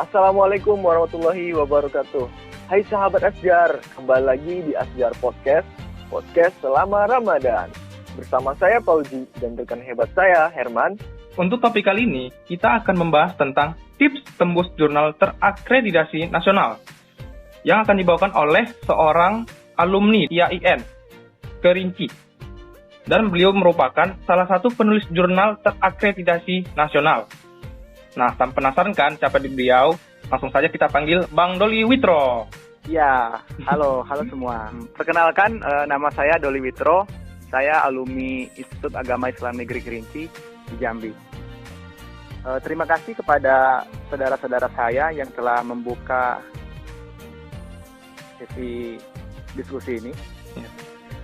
Assalamualaikum warahmatullahi wabarakatuh. Hai sahabat Asjar, kembali lagi di Asjar Podcast, podcast selama Ramadan. Bersama saya Pauji dan rekan hebat saya Herman. Untuk topik kali ini, kita akan membahas tentang tips tembus jurnal terakreditasi nasional yang akan dibawakan oleh seorang alumni IAIN Kerinci. Dan beliau merupakan salah satu penulis jurnal terakreditasi nasional. Nah, penasaran kan siapa beliau? Langsung saja kita panggil Bang Doli Witro. Ya, halo semua. Perkenalkan, nama saya Doli Witro. Saya alumni Institut Agama Islam Negeri Kerinci di Jambi. Terima kasih kepada saudara-saudara saya yang telah membuka sesi diskusi ini. Ya.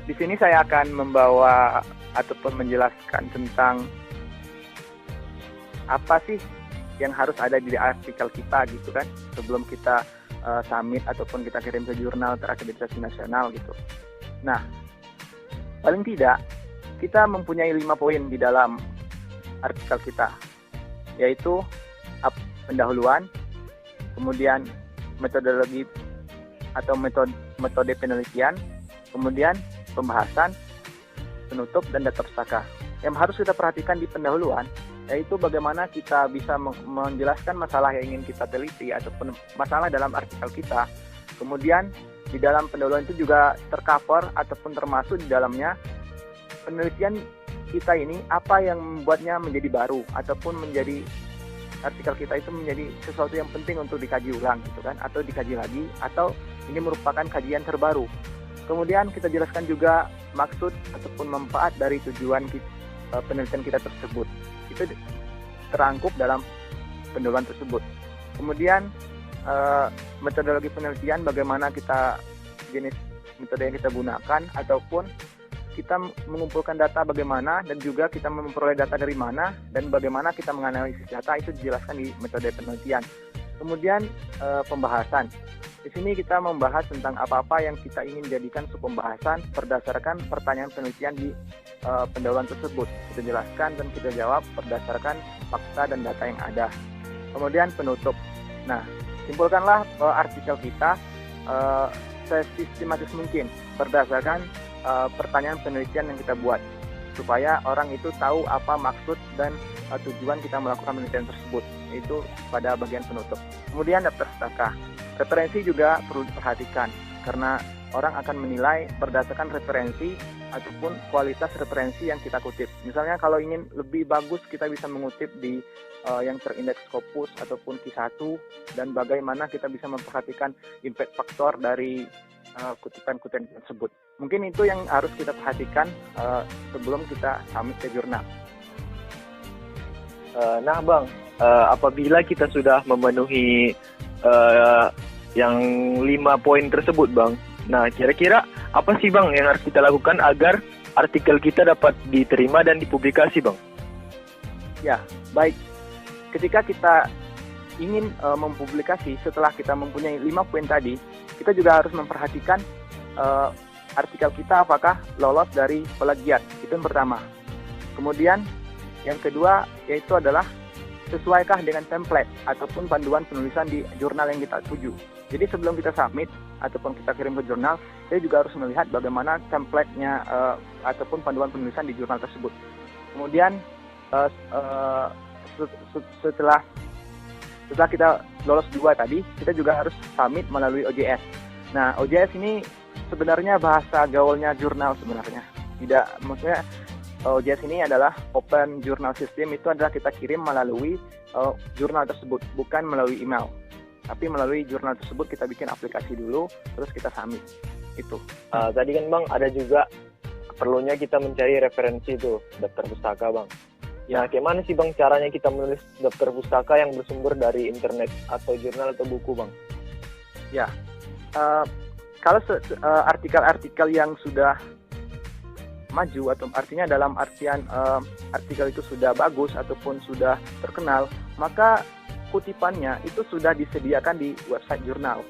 Di sini saya akan membawa ataupun menjelaskan tentang apa sih yang harus ada di artikel kita gitu kan, sebelum kita submit ataupun kita kirim ke jurnal terakreditasi nasional gitu. Nah, paling tidak kita mempunyai 5 poin di dalam artikel kita, yaitu pendahuluan, kemudian metodologi atau metode penelitian, kemudian pembahasan, penutup, dan data pustaka. Yang harus kita perhatikan di pendahuluan yaitu bagaimana kita bisa menjelaskan masalah yang ingin kita teliti ataupun masalah dalam artikel kita. Kemudian di dalam pendahuluan itu juga tercover ataupun termasuk di dalamnya penelitian kita ini apa yang membuatnya menjadi baru ataupun menjadi artikel kita itu menjadi sesuatu yang penting untuk dikaji ulang gitu kan, atau dikaji lagi, atau ini merupakan kajian terbaru. Kemudian kita jelaskan juga maksud ataupun manfaat dari tujuan penelitian kita tersebut. Itu terangkup dalam pendahuluan tersebut. Kemudian metodologi penelitian, bagaimana kita jenis metode yang kita gunakan ataupun kita mengumpulkan data bagaimana, dan juga kita memperoleh data dari mana dan bagaimana kita menganalisis data, itu dijelaskan di metode penelitian. Kemudian pembahasan. Di sini kita membahas tentang apa-apa yang kita ingin jadikan pembahasan berdasarkan pertanyaan penelitian di pendahuluan tersebut. Kita jelaskan dan kita jawab berdasarkan fakta dan data yang ada. Kemudian penutup. Nah, simpulkanlah artikel kita sesistematis mungkin berdasarkan pertanyaan penelitian yang kita buat, supaya orang itu tahu apa maksud dan tujuan kita melakukan penelitian tersebut, yaitu pada bagian penutup. Kemudian daftar pustaka. Referensi juga perlu diperhatikan, karena orang akan menilai berdasarkan referensi ataupun kualitas referensi yang kita kutip. Misalnya kalau ingin lebih bagus, kita bisa mengutip di yang terindeks Scopus ataupun Q1, dan bagaimana kita bisa memperhatikan impact faktor dari kutipan-kutipan tersebut. Mungkin itu yang harus kita perhatikan sebelum kita submit ke jurnal. Nah Bang, apabila kita sudah memenuhi yang 5 poin tersebut Bang, nah kira-kira apa sih Bang yang harus kita lakukan agar artikel kita dapat diterima dan dipublikasi Bang? Ya, baik. Ketika kita ingin mempublikasi, setelah kita mempunyai 5 poin tadi, kita juga harus memperhatikan artikel kita apakah lolos dari plagiat. Itu yang pertama. Kemudian yang kedua yaitu adalah sesuaikah dengan template ataupun panduan penulisan di jurnal yang kita tuju. Jadi sebelum kita submit ataupun kita kirim ke jurnal, kita juga harus melihat bagaimana template-nya ataupun panduan penulisan di jurnal tersebut. Kemudian setelah kita lolos 2 tadi, kita juga harus submit melalui OJS. Nah, OJS ini sebenarnya bahasa gaulnya jurnal sebenarnya. Tidak, maksudnya OJS ini adalah Open Journal System, itu adalah kita kirim melalui jurnal tersebut, bukan melalui email. Tapi melalui jurnal tersebut kita bikin aplikasi dulu, terus kita submit. Itu. Tadi kan Bang, ada juga perlunya kita mencari referensi itu, daftar pustaka Bang. Ya. Nah, gimana sih Bang caranya kita menulis daftar pustaka yang bersumber dari internet atau jurnal atau buku Bang? Ya, kalau artikel-artikel yang sudah maju, atau artinya dalam artian artikel itu sudah bagus ataupun sudah terkenal, maka kutipannya itu sudah disediakan di website jurnal.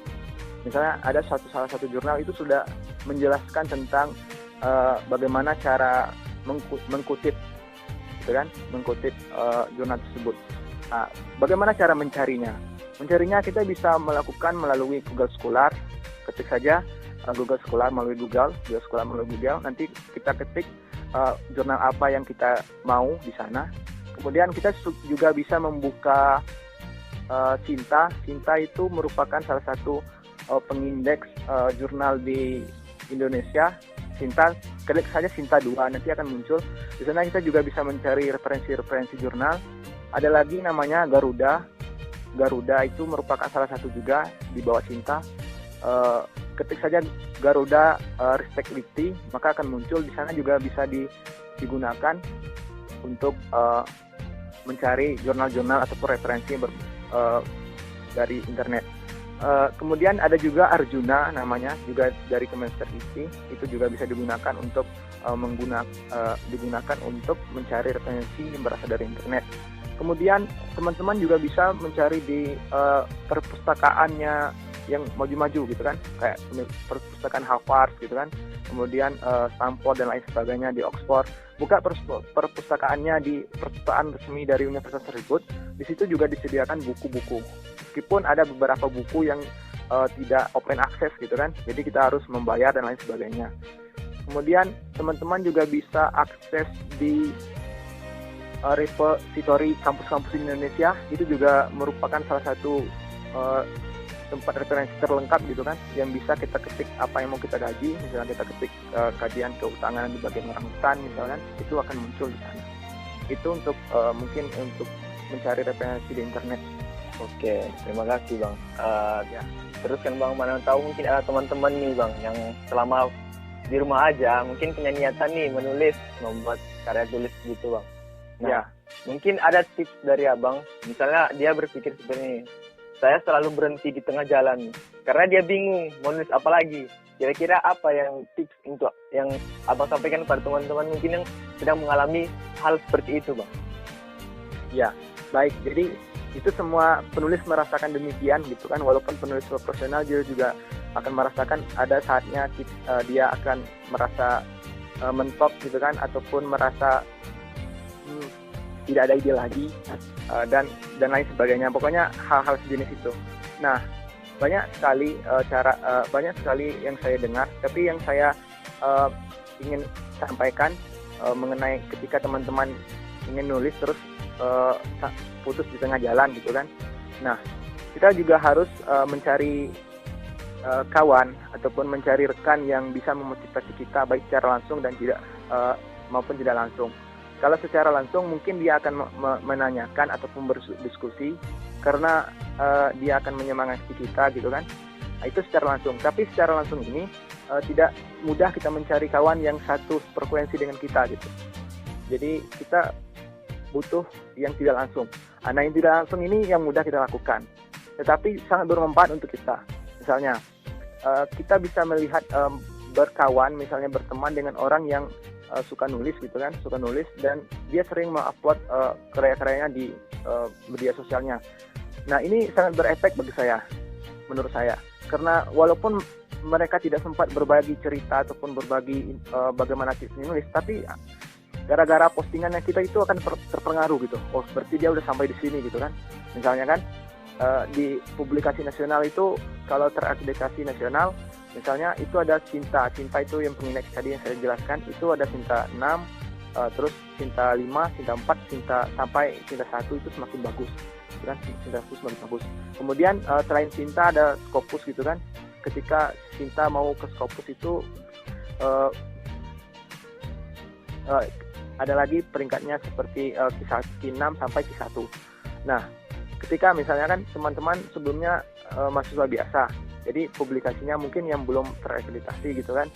Misalnya ada salah satu jurnal itu sudah menjelaskan tentang bagaimana cara mengkutip, gitu kan, mengkutip jurnal tersebut. Nah, bagaimana cara mencarinya? Mencarinya kita bisa melakukan melalui Google Scholar. Ketik saja Google Scholar melalui Google Scholar melalui Google. Nanti kita ketik jurnal apa yang kita mau di sana. Kemudian kita juga bisa membuka Sinta. Sinta itu merupakan salah satu pengindeks jurnal di Indonesia. Sinta, klik saja Sinta 2, nanti akan muncul. Di sana kita juga bisa mencari referensi-referensi jurnal. Ada lagi namanya Garuda. Garuda itu merupakan salah satu juga di bawah Sinta. Ketik saja Garuda Respectability, maka akan muncul. Di sana juga bisa digunakan untuk mencari jurnal-jurnal ataupun referensi dari internet. Kemudian ada juga Arjuna namanya, juga dari Kemendikbud, itu juga bisa digunakan untuk digunakan untuk mencari referensi yang berasal dari internet. Kemudian teman-teman juga bisa mencari di perpustakaannya yang maju-maju gitu kan, kayak perpustakaan Harvard gitu kan, kemudian Stanford dan lain sebagainya di Oxford. Buka perpustakaannya di perpustakaan resmi dari universitas tersebut. Di situ juga disediakan buku-buku. Meskipun ada beberapa buku yang tidak open access gitu kan, jadi kita harus membayar dan lain sebagainya. Kemudian teman-teman juga bisa akses di repository kampus-kampus di Indonesia. Itu juga merupakan salah satu tempat referensi terlengkap gitu kan, yang bisa kita ketik apa yang mau kita kaji. Misalnya kita ketik kajian kehutanan di bagian orang hutan misalnya, itu akan muncul di sana. Itu untuk mungkin untuk mencari referensi di internet. Oke, terima kasih Bang. Ya, terus kan Bang, mana tahu mungkin ada teman-teman nih Bang yang selama di rumah aja mungkin punya niatan nih menulis, membuat karya tulis gitu Bang. Nah, Ya. mungkin ada tips dari Abang. Misalnya dia berpikir seperti ini, saya selalu berhenti di tengah jalan karena dia bingung mau nulis apa lagi. Kira-kira apa yang tips untuk yang Abang sampaikan kepada teman-teman mungkin yang sedang mengalami hal seperti itu Bang? Ya, baik. Jadi itu semua penulis merasakan demikian gitu kan. Walaupun penulis profesional dia juga akan merasakan ada saatnya dia akan merasa mentok gitu kan, ataupun merasa tidak ada ide lagi dan lain sebagainya. Pokoknya hal-hal sejenis itu. Nah, banyak sekali banyak sekali yang saya dengar, tapi yang saya ingin sampaikan mengenai ketika teman-teman ingin nulis terus putus di tengah jalan gitu kan. Nah, kita juga harus mencari kawan ataupun mencari rekan yang bisa memotivasi kita baik secara langsung dan tidak maupun tidak langsung. Kalau secara langsung mungkin dia akan menanyakan ataupun berdiskusi karena dia akan menyemangati kita gitu kan. Nah, itu secara langsung. Tapi secara langsung ini tidak mudah kita mencari kawan yang satu frekuensi dengan kita gitu. Jadi kita butuh yang tidak langsung. Nah, yang tidak langsung ini yang mudah kita lakukan, tetapi sangat bermanfaat untuk kita. Misalnya, kita bisa melihat berkawan, misalnya berteman dengan orang yang suka nulis gitu kan, suka nulis dan dia sering mengupload karya-karyanya di media sosialnya. Nah, ini sangat berefek bagi saya, menurut saya, karena walaupun mereka tidak sempat berbagi cerita ataupun berbagi bagaimana tipsnya nulis, tapi gara-gara postingannya kita itu akan terpengaruh gitu. Oh, berarti dia udah sampai di sini gitu kan. Misalnya kan di publikasi nasional itu kalau terakreditasi nasional, misalnya itu ada Sinta itu yang pengindeks tadi yang saya jelaskan, itu ada Sinta 6, terus Sinta 5, Sinta 4, Sinta sampai Sinta 1 itu semakin bagus. Kan Sinta 1 semakin bagus. Kemudian selain Sinta ada Scopus gitu kan. Ketika Sinta mau ke Scopus itu ada lagi peringkatnya seperti Q6 sampai Q1. Nah, ketika misalnya kan teman-teman sebelumnya mahasiswa biasa, jadi publikasinya mungkin yang belum terakreditasi gitu kan.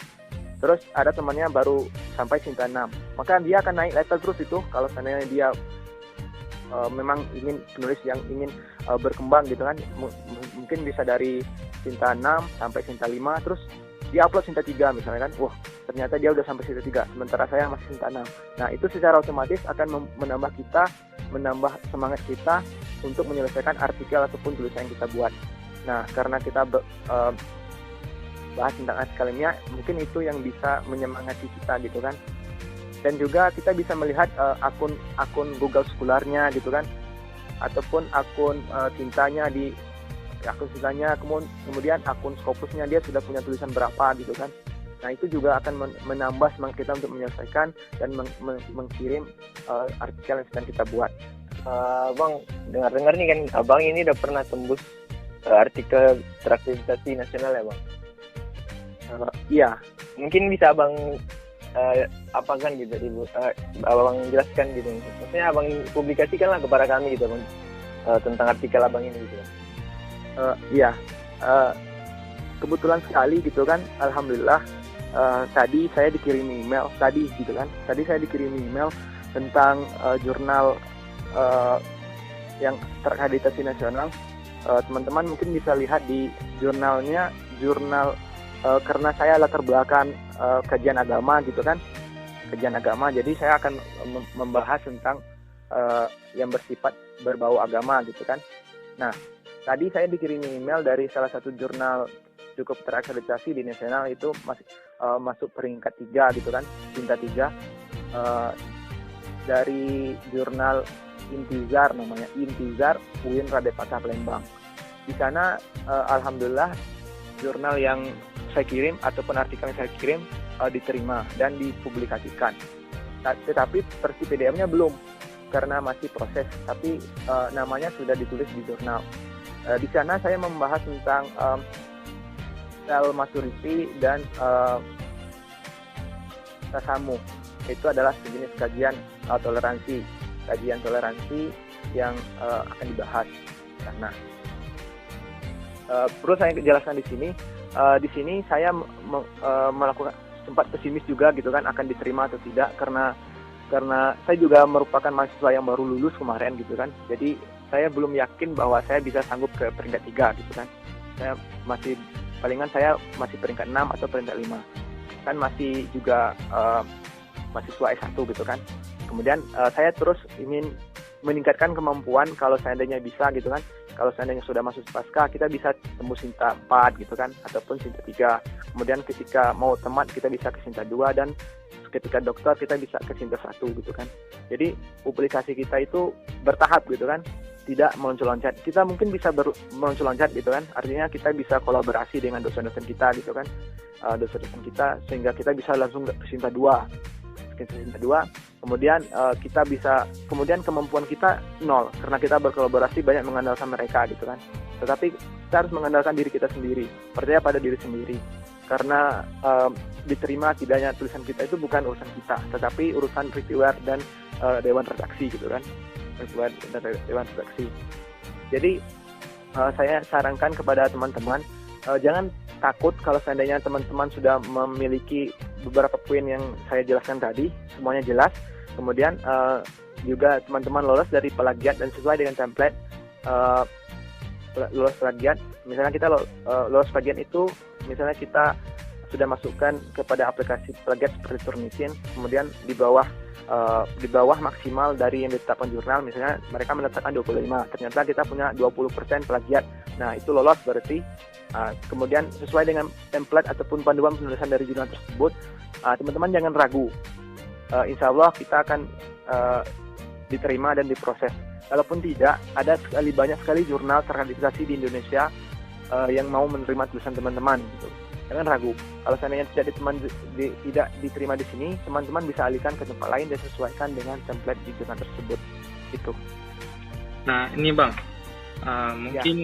Terus ada temannya baru sampai Sinta 6, maka dia akan naik level terus itu kalau seandainya dia memang ingin penulis yang ingin berkembang gitu kan. Mungkin bisa dari Sinta 6 sampai Sinta 5, terus dia upload Sinta 3 misalnya kan. Wah, ternyata dia udah sampai Sinta 3, sementara saya masih Sinta 6. Nah, itu secara otomatis akan menambah semangat kita untuk menyelesaikan artikel ataupun tulisan yang kita buat. Nah, karena kita bahas tentang artikel ilmiah, mungkin itu yang bisa menyemangati kita gitu kan. Dan juga kita bisa melihat akun Google Scholar-nya gitu kan, ataupun akun Sintanya di akun Sisanya, kemudian akun Scopusnya dia sudah punya tulisan berapa gitu kan. Nah itu juga akan menambah semangat kita untuk menyelesaikan dan mengirim artikel yang sedang kita buat. Bang, dengar-dengar nih kan abang ini udah pernah tembus artikel terakreditasi nasional ya bang? Iya. Mungkin bisa abang apa kan gitu, abang jelaskan gitu. Maksudnya abang publikasikanlah kepada kami gitu bang, tentang artikel abang ini gitu. Iya. Kebetulan sekali gitu kan, alhamdulillah. Tadi saya dikirimi email tentang jurnal yang terakreditasi nasional. Teman-teman mungkin bisa lihat di jurnalnya, karena saya latar belakang kajian agama gitu kan, jadi saya akan membahas tentang yang bersifat berbau agama gitu kan. Nah, tadi saya dikirimi email dari salah satu jurnal cukup terakreditasi di nasional, itu masuk peringkat 3 gitu kan, Cinta 3, dari jurnal Intizar, namanya Intizar UIN Radepata Palembang. Di sana alhamdulillah jurnal yang saya kirim ataupun artikel yang saya kirim diterima dan dipublikasikan. Tetapi versi PDF-nya belum, karena masih proses, tapi namanya sudah ditulis di jurnal. Di sana saya membahas tentang sel maturity dan tasamu. Itu adalah sejenis kajian toleransi yang akan dibahas. Nah, perlu saya jelaskan di sini. Di sini saya melakukan sempat pesimis juga gitu kan, akan diterima atau tidak, karena saya juga merupakan mahasiswa yang baru lulus kemarin gitu kan. Jadi saya belum yakin bahwa saya bisa sanggup ke peringkat 3 gitu kan. Saya masih palingan saya masih peringkat 6 atau peringkat 5. Kan masih juga mahasiswa S1 gitu kan. Kemudian saya terus ingin meningkatkan kemampuan, kalau seandainya bisa gitu kan. Kalau seandainya sudah masuk pasca, kita bisa tembus Sinta 4 gitu kan, ataupun Sinta 3. Kemudian ketika mau tamat kita bisa ke Sinta 2, dan ketika dokter kita bisa ke Sinta 1 gitu kan. Jadi publikasi kita itu bertahap gitu kan, tidak meloncat-loncat. Kita mungkin bisa meloncat-loncat gitu kan, artinya kita bisa kolaborasi dengan dosen-dosen kita gitu kan, dosen-dosen kita, sehingga kita bisa langsung ke Sinta 2. Kemudian kita bisa, kemudian kemampuan kita 0 karena kita berkolaborasi banyak mengandalkan mereka gitu kan. Tetapi kita harus mengandalkan diri kita sendiri, percaya pada diri sendiri, karena diterima tidaknya tulisan kita itu bukan urusan kita, tetapi urusan reviewer dan dewan redaksi gitu kan, reviewer dan dewan redaksi. Jadi saya sarankan kepada teman-teman, jangan takut kalau seandainya teman-teman sudah memiliki beberapa poin yang saya jelaskan tadi, semuanya jelas. Kemudian juga teman-teman lolos dari plagiat dan sesuai dengan template lolos plagiat. Misalnya kita lolos plagiat itu, misalnya kita sudah masukkan kepada aplikasi plagiat seperti Turnitin, kemudian di bawah maksimal dari yang ditetapkan jurnal, misalnya mereka menetapkan 25, ternyata kita punya 20% plagiat. Nah, itu lolos berarti. Kemudian sesuai dengan template ataupun panduan penulisan dari jurnal tersebut, teman-teman jangan ragu. Insya Allah kita akan diterima dan diproses. Kalaupun tidak, ada banyak sekali jurnal terakreditasi di Indonesia yang mau menerima tulisan teman-teman gitu. Jangan ragu. Kalau seandainya tidak diterima di sini, teman-teman bisa alihkan ke tempat lain dan sesuaikan dengan template di jurnal tersebut. Itu. Nah, ini Bang, mungkin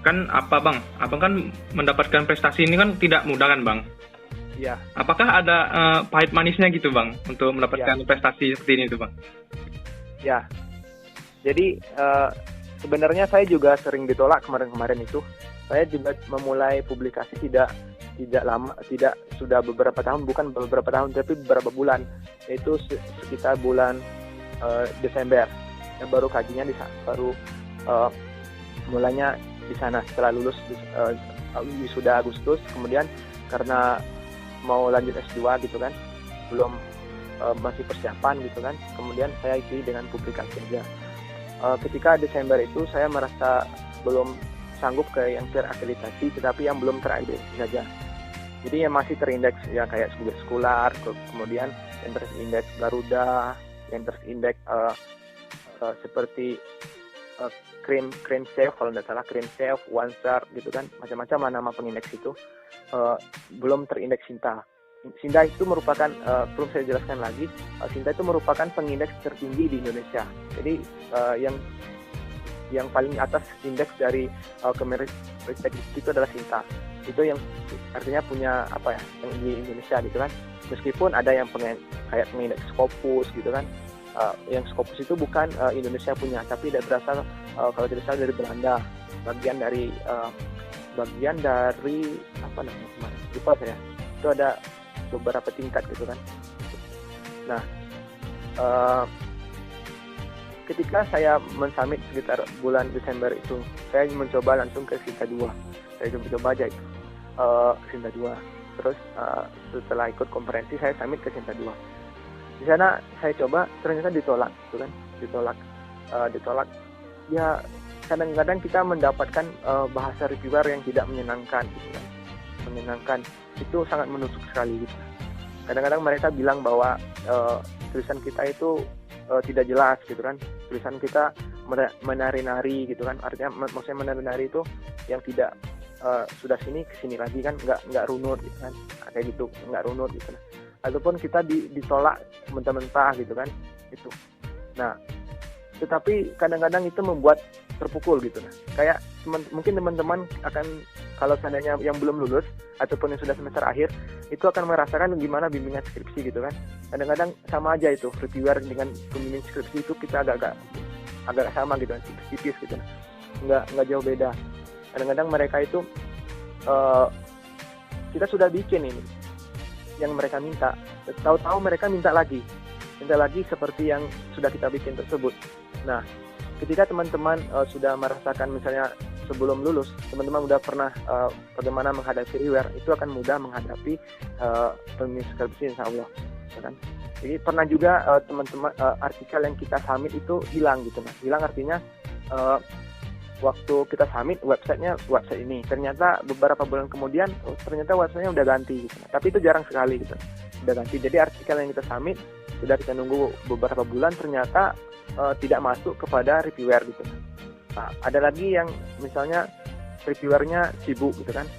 kan Abang kan mendapatkan prestasi ini kan tidak mudah kan Bang? Iya. Apakah ada pahit manisnya gitu Bang untuk mendapatkan prestasi seperti ini tuh Bang? Ya. Jadi sebenarnya saya juga sering ditolak kemarin-kemarin itu. Saya juga memulai publikasi tidak lama, tidak sudah beberapa tahun, bukan beberapa tahun tapi beberapa bulan, yaitu sekitar bulan Desember. Yang baru kajinya baru mulanya di sana setelah lulus wisuda Agustus. Kemudian karena mau lanjut S2 gitu kan, belum masih persiapan gitu kan, kemudian saya isi dengan publikasi aja. Ketika Desember itu saya merasa belum sanggup ke yang terakreditasi, tetapi yang belum terakreditasi saja. Jadi yang masih terindeks ya kayak Skular, kemudian yang terindeks Garuda, yang terindeks seperti Cransafe kalau tidak salah, Cransafe, OneStar gitu kan, macam-macam nama pengindeks itu belum terindeks Sinta. Sinta itu merupakan, perlu saya jelaskan lagi, Sinta itu merupakan pengindeks tertinggi di Indonesia. Jadi yang paling atas indeks dari Kemenristek itu adalah Sinta. Itu yang artinya punya yang di Indonesia gitu kan. Meskipun ada yang kayak pengindeks Scopus gitu kan. Yang Scopus itu bukan Indonesia punya, tapi berasal kalau tidak salah dari Belanda. Bagian dari apa namanya? Lupa saya. Itu ada beberapa tingkat gitu kan. Nah, ketika saya mensubmit sekitar bulan Desember itu, saya mencoba langsung ke Sinta 2. Saya coba aja itu Sinta 2. Terus setelah ikut konferensi saya submit ke Sinta 2. Di sana saya coba, ternyata ditolak, gitu kan? Ditolak. Ya kadang-kadang kita mendapatkan bahasa reviewer yang tidak menyenangkan, gitu kan? Menyenangkan itu sangat menusuk sekali, gitu. Kadang-kadang mereka bilang bahwa tulisan kita itu tidak jelas, gitu kan? Tulisan kita menari-nari, gitu kan? Artinya maksudnya menari-nari itu yang tidak sudah sini ke sini lagi kan, nggak runut, gitu kan? Kayak gitu, nggak runut, gitu. Ataupun kita ditolak mentah-mentah gitu kan, itu. Nah, tetapi kadang-kadang itu membuat terpukul gitu. Nah, kayak mungkin teman-teman akan, kalau seandainya yang belum lulus ataupun yang sudah semester akhir, itu akan merasakan gimana bimbingan skripsi gitu kan. Kadang-kadang sama aja itu, reviewer dengan pembimbing skripsi itu kita agak sama gitu kan, tipis gitu. Nggak jauh beda. Kadang-kadang mereka itu kita sudah bikin ini yang mereka minta, tahu-tahu mereka minta lagi seperti yang sudah kita bikin tersebut. Nah, ketika teman-teman sudah merasakan, misalnya sebelum lulus, teman-teman sudah pernah bagaimana menghadapi reviewer, itu akan mudah menghadapi pembimbing skripsi, insya Allah, kan? Jadi pernah juga teman-teman artikel yang kita submit itu hilang gitu, nah. Hilang artinya waktu kita submit website ini, ternyata beberapa bulan kemudian ternyata websitenya udah ganti gitu. Tapi itu jarang sekali gitu, udah ganti. Jadi artikel yang kita submit sudah kita nunggu beberapa bulan, ternyata tidak masuk kepada reviewer gitu. Nah, ada lagi yang misalnya reviewernya sibuk gitu kan,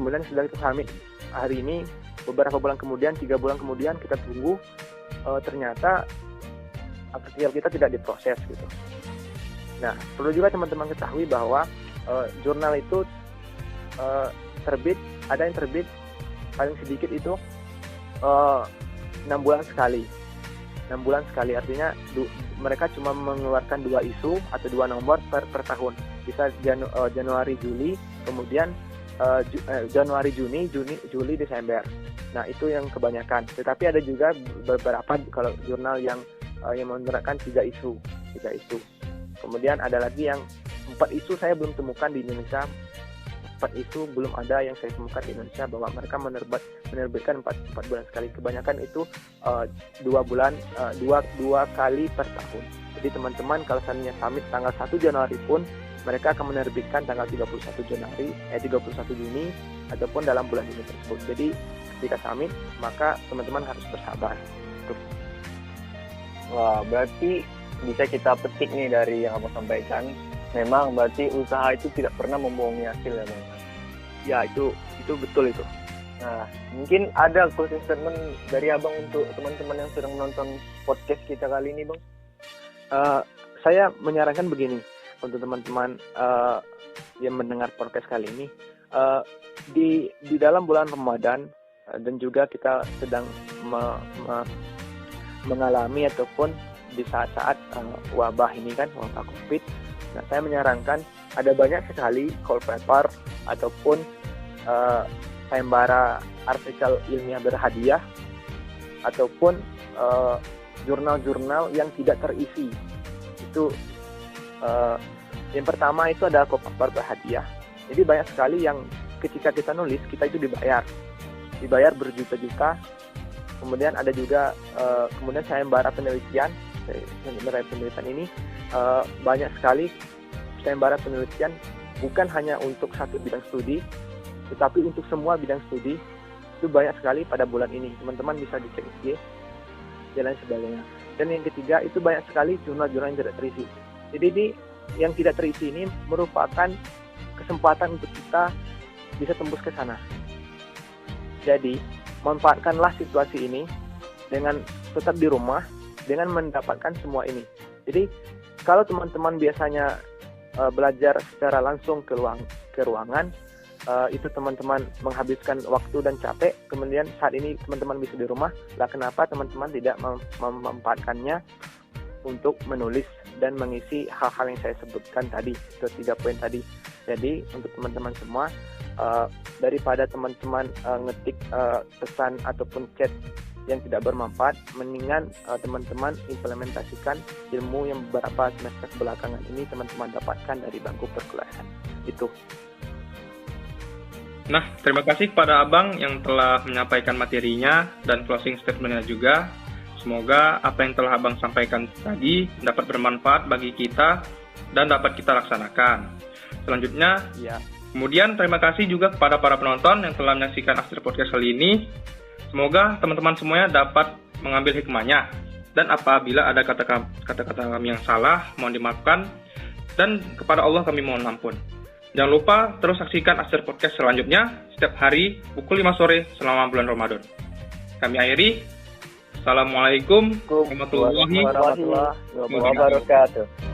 kemudian sudah kita submit hari ini, beberapa bulan kemudian, 3 bulan kemudian kita tunggu, ternyata artikel kita tidak diproses gitu. Nah, perlu juga teman-teman ketahui bahwa jurnal itu ada yang terbit paling sedikit itu 6 bulan sekali. 6 bulan sekali, artinya mereka cuma mengeluarkan 2 isu atau 2 nomor per tahun. Bisa Januari, Juli, kemudian Januari, Juli, Desember. Nah, itu yang kebanyakan. Tetapi ada juga beberapa kalau jurnal yang menggunakan 3 isu. Kemudian ada lagi yang 4 isu saya belum temukan di Indonesia. 4 isu belum ada yang saya temukan di Indonesia bahwa mereka menerbitkan 4 bulan sekali. Kebanyakan itu 2 kali per tahun. Jadi teman-teman kalau seandainya summit tanggal 1 Januari pun, mereka akan menerbitkan tanggal 31 Juni ataupun dalam bulan ini tersebut. Jadi ketika summit, maka teman-teman harus bersabar. Wah, berarti bisa kita petik nih dari yang Abang sampaikan, memang berarti usaha itu tidak pernah membohongi hasil ya Bang. Ya, itu betul itu. Nah, mungkin ada closing statement dari Abang untuk teman-teman yang sedang menonton podcast kita kali ini Bang. Saya menyarankan begini untuk teman-teman yang mendengar podcast kali ini, di dalam bulan Ramadan dan juga kita sedang mengalami ataupun di saat-saat wabah ini kan, wabah COVID. Nah, saya menyarankan ada banyak sekali call paper ataupun sayembara artikel ilmiah berhadiah ataupun jurnal-jurnal yang tidak terisi. Itu yang pertama itu ada call paper berhadiah. Jadi banyak sekali yang ketika kita nulis, kita itu dibayar berjuta-juta. Kemudian ada juga kemudian sayembara penelitian ini banyak sekali sayembara penelitian, bukan hanya untuk satu bidang studi, tetapi untuk semua bidang studi. Itu banyak sekali pada bulan ini. Teman-teman bisa dicek IG dan lain sebagainya. Dan yang ketiga itu banyak sekali jurnal-jurnal yang tidak terisi. Jadi ini yang tidak terisi ini merupakan kesempatan untuk kita bisa tembus ke sana. Jadi, manfaatkanlah situasi ini dengan tetap di rumah, dengan mendapatkan semua ini. Jadi, kalau teman-teman biasanya belajar secara langsung ke ruangan, itu teman-teman menghabiskan waktu dan capek, kemudian saat ini teman-teman bisa di rumah, lah kenapa teman-teman tidak memanfaatkannya untuk menulis dan mengisi hal-hal yang saya sebutkan tadi, ke 3 poin tadi. Jadi untuk teman-teman semua, daripada teman-teman ngetik pesan ataupun chat yang tidak bermanfaat, mendingan teman-teman implementasikan ilmu yang beberapa semester belakangan ini teman-teman dapatkan dari bangku perkuliahan. Itu. Nah, terima kasih kepada Abang yang telah menyampaikan materinya dan closing statement-nya juga. Semoga apa yang telah Abang sampaikan tadi dapat bermanfaat bagi kita dan dapat kita laksanakan. Selanjutnya, kemudian terima kasih juga kepada para penonton yang telah menyaksikan Astri Podcast kali ini. Semoga teman-teman semuanya dapat mengambil hikmahnya. Dan apabila ada kata-kata kami yang salah, mohon dimaafkan. Dan kepada Allah kami mohon ampun. Jangan lupa terus saksikan Astri Podcast selanjutnya setiap hari pukul 5 sore selama bulan Ramadan. Kami akhiri. Assalamualaikum warahmatullahi wabarakatuh.